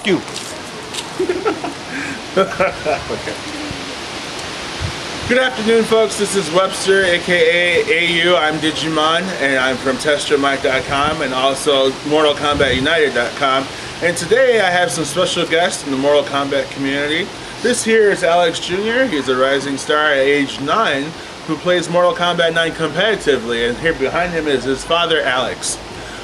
Fuck you. Okay. Good afternoon, folks. This is Webster, A.K.A. AU. I'm Digimon, and I'm from TestRMike.com and also MortalCombatUnited.com. And today I have some special guests in the Mortal Kombat community. This here is Alex Jr. He's a rising star at age 9 who plays Mortal Kombat 9 competitively, and here behind him is his father, Alex.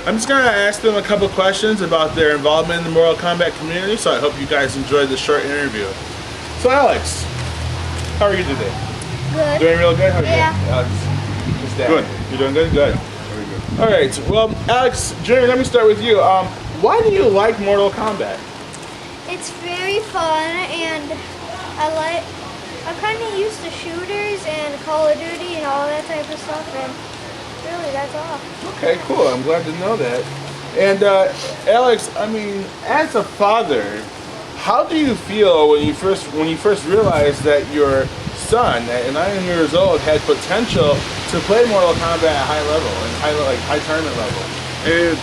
I'm just going to ask them a couple questions about their involvement in the Mortal Kombat community, so I hope you guys enjoyed the short interview. So Alex, how are you today? Good. Doing real good? How are you? Yeah. Alex, his dad. Good. You're doing good? Good. Very good. Alright, well, Alex Jr., let me start with you. Why do you like Mortal Kombat? It's very fun, and I'm kind of used to shooters and Call of Duty and all that type of stuff, and really, that's all. Okay, cool. I'm glad to know that. And Alex, I mean, as a father, how do you feel when you first realized that your son at 9 years old had potential to play Mortal Kombat at high level and high tournament level? It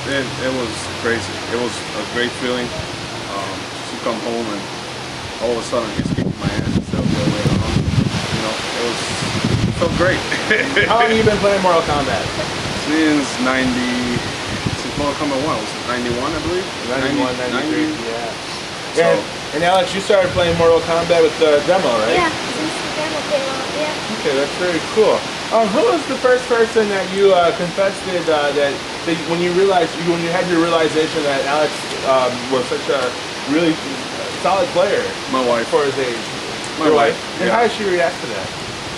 was crazy. It was a great feeling to come home and all of a sudden he's kicking my ass instead of the other way around. You know, it felt great. How long have you been playing Mortal Kombat? Since Mortal Kombat 1, was it 91, I believe? 91, 93, yeah. So, and Alex, you started playing Mortal Kombat with the demo, right? Yeah, since the demo came out, yeah. Okay, that's very cool. Who was the first person that you confessed that when you had your realization that Alex was such a really solid player? my wife. For his age. My wife. And Yeah. how did she react to that?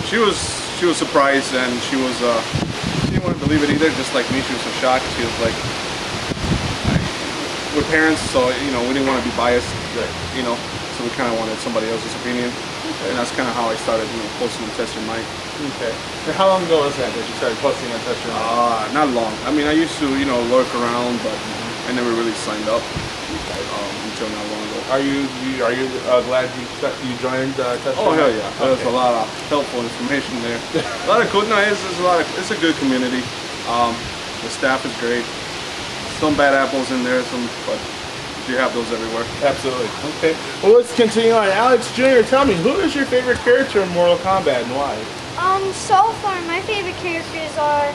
She was surprised, and she didn't want to believe it either. Just like me, she was so shocked. She was like, we're parents, so we didn't want to be biased. Right. So we kind of wanted somebody else's opinion, and that's kind of how I started, posting on Test Your Mic. Okay. And how long ago was that you started posting on Test Your Mic? Not long. I mean, I used to, lurk around, but I never really signed up until not long ago. Are you glad you joined Test Your Mic? Oh hell yeah! Okay. There's a lot of helpful information there. A lot of cool. No, it's a good community. The staff is great. Some bad apples in there, but you have those everywhere. Absolutely. Okay. Well, let's continue on. Alex Jr., tell me, who is your favorite character in Mortal Kombat and why? So far, my favorite characters are,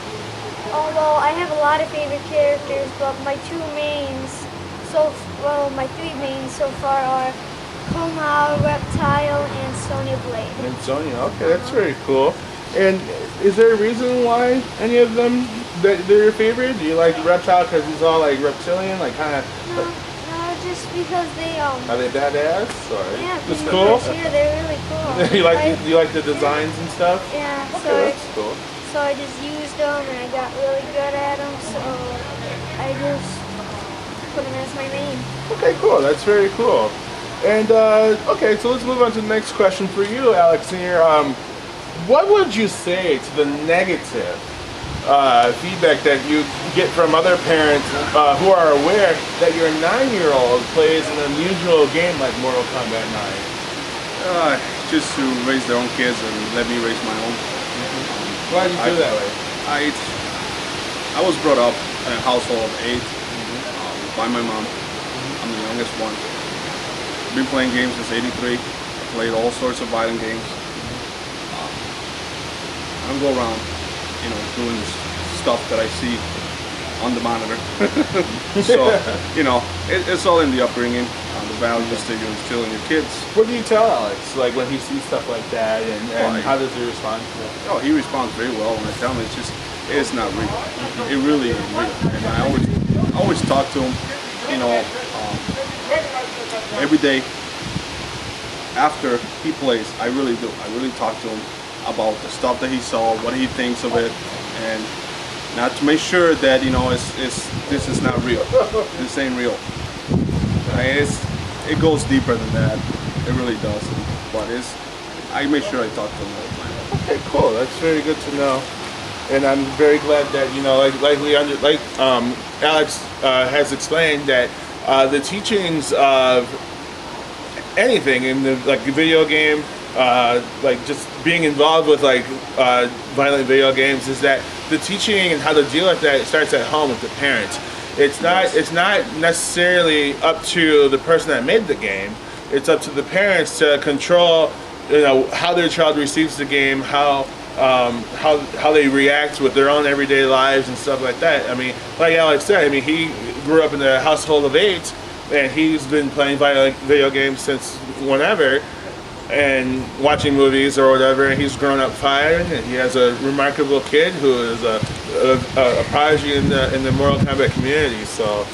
although I have a lot of favorite characters, but my my 3 mains so far are Koma, Reptile, and Sonya Blade. And Sonya, okay, that's very cool. And is there a reason why any of them that they're your favorite? Do you like Reptile because he's all like reptilian, like kind of? No, just because they Are they badass or yeah, just cool? Yeah, they're really cool. you like the designs and stuff? Yeah, Okay, that's cool. so I just used them and I got really good at them, so I just put them as my main. Okay, cool. That's very cool. And okay, so let's move on to the next question for you, Alex. Here, what would you say to the negative feedback that you get from other parents who are aware that your 9-year-old plays an unusual game like Mortal Kombat 9? Just to raise their own kids and let me raise my own. Why did you feel that way? I was brought up in a household of 8 by my mom. I'm the youngest one. I've been playing games since '83. I played all sorts of violent games. I don't go around, doing this stuff that I see on the monitor. So, it's all in the upbringing, the values that you instill in your kids. What do you tell Alex, like when he sees stuff like that, and how does he respond to it? Oh, he responds very well when I tell him it's not real. It really is real. And I always talk to him, every day after he plays. I really do. I really talk to him about the stuff that he saw, what he thinks of it, and not to make sure that this is not real. This ain't real. It goes deeper than that. It really does. But I make sure I talk to him all the time. Okay, cool. That's very good to know. And I'm very glad that Alex has explained that the teachings of anything in the video game, just being involved with violent video games, is that the teaching and how to deal with that starts at home with the parents. it's not necessarily up to the person that made the game. It's up to the parents to control, how their child receives the game, how they react with their own everyday lives and stuff like that. I mean, like Alex said, I mean, he grew up in a household of 8, and he's been playing video games since whenever, and watching movies or whatever. And he's grown up fine, and he has a remarkable kid who is a prodigy in the Mortal Kombat community. So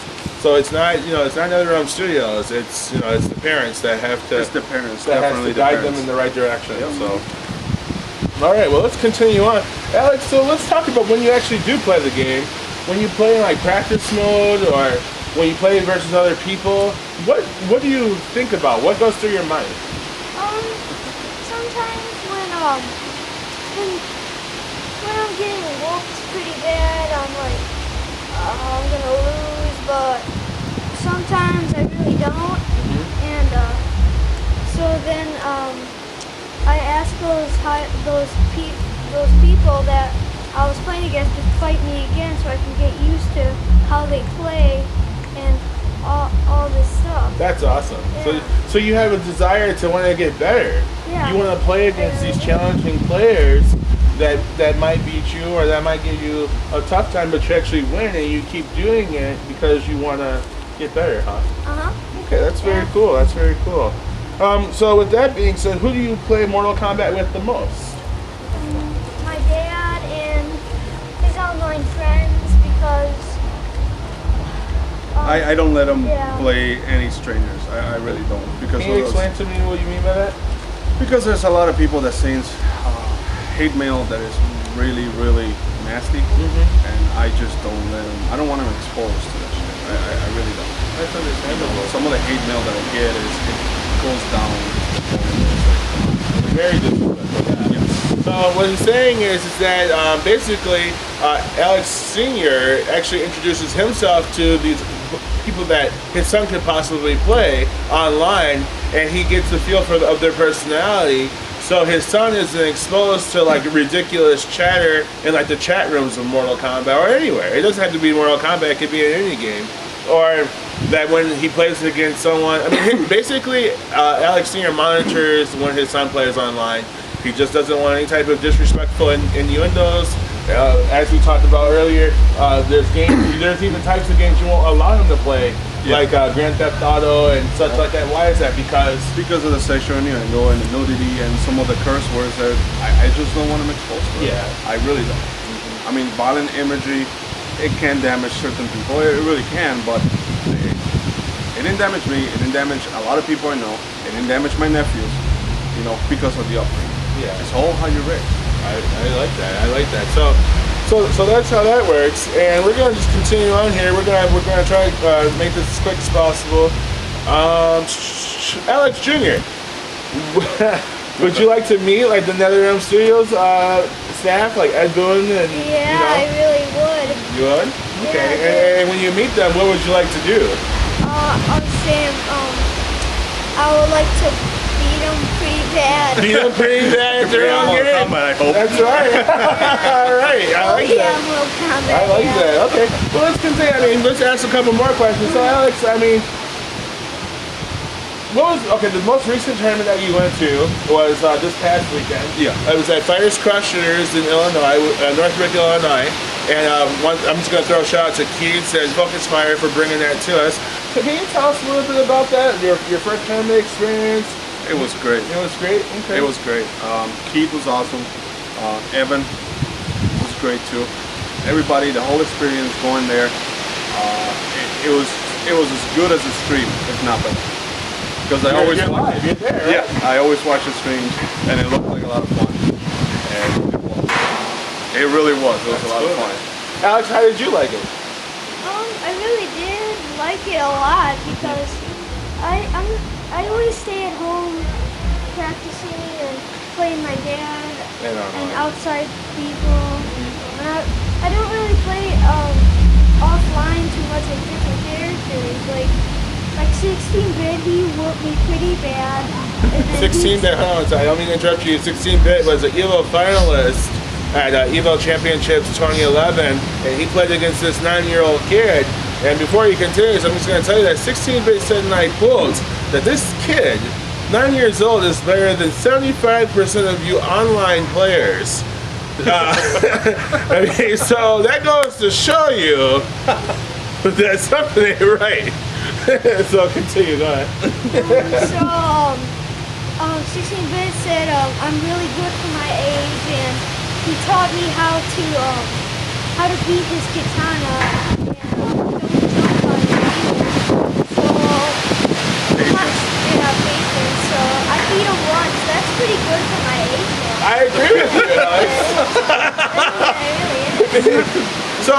it's not NetherRealm Studios. It's it's the parents that have to. It's the parents that definitely has to guide the parents. them in the right direction. Yep. So. All right, well, let's continue on. Alex, so let's talk about when you actually do play the game. When you play in like practice mode, or when you play versus other people, what do you think about? What goes through your mind? Sometimes when I'm getting whooped pretty bad, I'm like, I'm gonna lose, but sometimes I really don't. And so then I ask those people that I was playing against to fight me again, so I can get used to how they play and all this stuff. That's awesome. Yeah. So you have a desire to want to get better. Yeah. You want to play against these challenging players that might beat you or that might give you a tough time, but you actually win, and you keep doing it because you want to get better, huh? Okay, that's very cool. That's very cool. So with that being said, who do you play Mortal Kombat with the most? My dad and his online friends, because I don't let them play any strangers. I really don't. Because Can you explain to me what you mean by that? Because there's a lot of people that sends hate mail that is really, really nasty, and I just don't let them. I don't want them exposed to that shit. I really don't. That's understandable. Some of the hate mail that I get it goes down. Very disrespectful. Yes. So what he's saying is that basically Alex Sr. actually introduces himself to these people that his son could possibly play online, and he gets a feel of their personality. So his son isn't exposed to like ridiculous chatter in like the chat rooms of Mortal Kombat or anywhere. It doesn't have to be Mortal Kombat, it could be in any game. Or that when he plays against someone, I mean, basically Alex Sr. monitors when his son plays online. He just doesn't want any type of disrespectful innuendos. As we talked about earlier, there's even types of games you won't allow him to play, like Grand Theft Auto and such like that. Why is that? Because of the sexual innuendo and the nudity and some of the curse words that I just don't want them exposed to. Yeah. I really don't. I mean, violent imagery, it can damage certain people. It really can, but it didn't damage me. It didn't damage a lot of people I know. It didn't damage my nephews, because of the upbringing. Yeah, it's all how you're raised. I like that. I like that. So that's how that works. And we're gonna just continue on here. We're gonna try to make this as quick as possible. Alex Jr. Would you like to meet like the NetherRealm Studios staff, like Ed Boon and I really would. You would? Okay. Yeah, and when you meet them, what would you like to do? I'm saying, I would like to beat them pretty bad. Beat them pretty bad at their own game. I hope. That's right. All right. I like that. Mortal Kombat. I like that. Okay. Well, let's continue. I mean, let's ask a couple more questions. So, Alex, I mean, the most recent tournament that you went to was this past weekend. Yeah. It was at Fighters Cross Shooters in Illinois, Northbrook, Illinois. And I'm just going to throw a shout out to Keats and Focus Fire for bringing that to us. So can you tell us a little bit about that, your first tournament experience? It was great. It was great? Okay. It was great. Keith was awesome. Evan was great too. Everybody, the whole experience going there, it was as good as a stream, if not better. Because I always you're live. You're there, right? Yeah, I always watch the streams, and it looked like a lot of fun. And it really was. It was a lot of fun. Alex, how did you like it? I really did like it a lot because I always stay at home practicing and playing my dad and outside people. And I don't really play offline too much with different characters. Like 16-bit, he whooped me pretty bad. 16-bit, I don't mean to interrupt you. 16-bit was an EVO finalist at EVO Championships 2011, and he played against this 9-year-old kid And before he continues, I'm just going to tell you that 16-bit said night quotes that this kid, 9 years old, is better than 75% of you online players. I mean, so that goes to show you that something ain't right. So continue, go ahead. So 16-bit said I'm really good for my age, and he taught me how to beat his katana, and don't jump on it either. So patience. So I beat him once. That's pretty good for my age now. I agree with you, Alex. It really is. So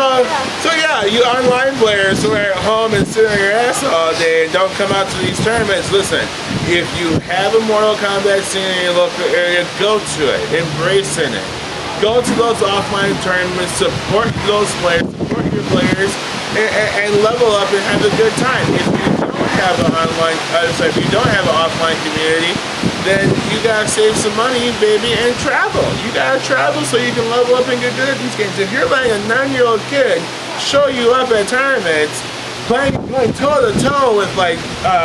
yeah, you online players who are at home and sit on your ass all day and don't come out to these tournaments, listen, if you have a Mortal Kombat scene in your local area, go to it, embrace in it. Go to those offline tournaments, support those players, support your players, and level up and have a good time. If you don't have an offline community, then you gotta save some money, baby, and travel. You gotta travel so you can level up and get good at these games. If you're letting a 9-year-old kid show you up at tournaments, playing toe to toe with like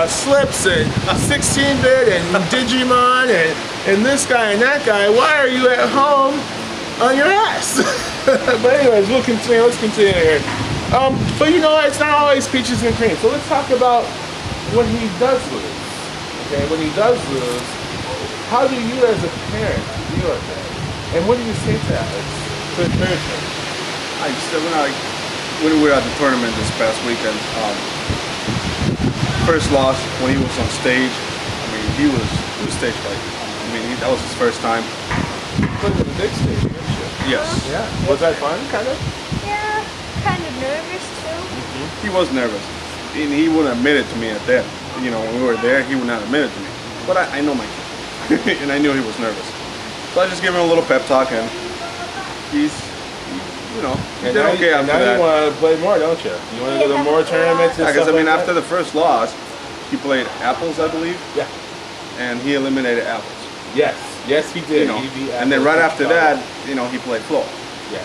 Slips and 16-bit and Digimon and this guy and that guy, why are you at home on your ass? But anyways, let's continue here. But you know, it's not always peaches and cream. So let's talk about when he does lose. Okay, when he does lose, how do you as a parent deal with that? And what do you say to Alex to encourage him? When we were at the tournament this past weekend, first loss when he was on stage, I mean, he was stage fright. I mean, that was his first time. Put him in the big stage, didn't you? Yes. Yeah. Was that fun, kind of? Yeah, kind of nervous too. He was nervous. And he wouldn't admit it to me at that. You know, when we were there, he would not admit it to me. But I know my kid. And I knew he was nervous. So I just gave him a little pep talk, and he did okay after that. Now you want to play more, don't you? You want to go to more tournaments and Because stuff like after that? the first loss, he played Apples, I believe. Yeah. And he eliminated Apples. Yes. Yes, he did. You know, He beat and then right after that, he played Flo. Yeah.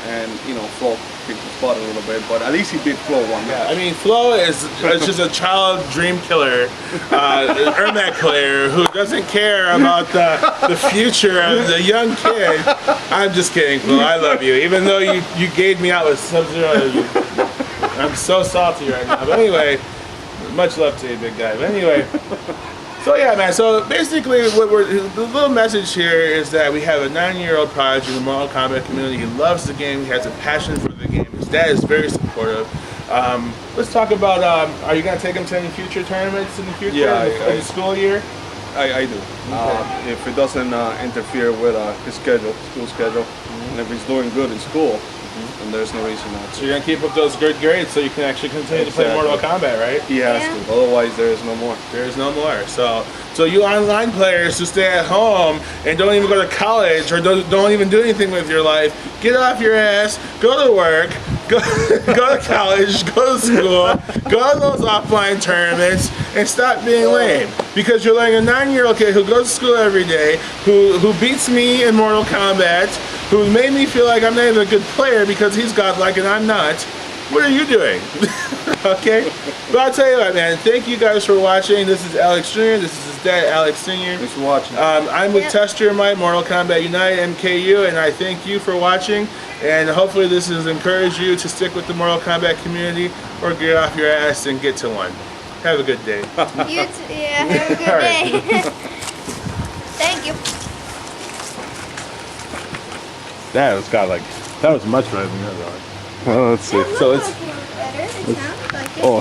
And Flo kicked his butt a little bit, but at least he beat Flo one match. Yeah, I mean, Flo is just a child dream killer, Ermac player who doesn't care about the future of the young kid. I'm just kidding, Flo. I love you. Even though you gave me out with Sub-Zero, I'm so salty right now. But anyway, much love to you, big guy. But anyway. So yeah, man, so basically the little message here is that we have a 9-year-old prodigy in the Mortal Kombat community. He loves the game, he has a passion for the game. His dad is very supportive. Let's talk about, are you going to take him to any future tournaments in the future, in the school year? I do. Okay. If it doesn't interfere with his school schedule, and if he's doing good in school, then there's no reason not So to. you're going to keep up those good grades so you can actually continue to play Mortal Kombat, right? He has to, otherwise there is no more. There is no more. So you online players who stay at home and don't even go to college or don't even do anything with your life, get off your ass, go to work, go to college, go to school, go to those offline tournaments, and stop being lame. Because you're like a 9-year-old kid who goes to school every day, who beats me in Mortal Kombat, who made me feel like I'm not even a good player because he's godlike and I'm not. What are you doing? Okay? But I'll tell you what, man. Thank you guys for watching. This is Alex Jr. This is his dad, Alex Sr. Thanks for watching. I'm with Tester Mike, Mortal Kombat Unite, MKU, and I thank you for watching. And hopefully this has encouraged you to stick with the Mortal Kombat community or get off your ass and get to one. Have a good day. You too. Yeah, have a good day. Thank you. That was much better than the other one. Well, let's see. It looked like it was better. It sounded like it. Oh.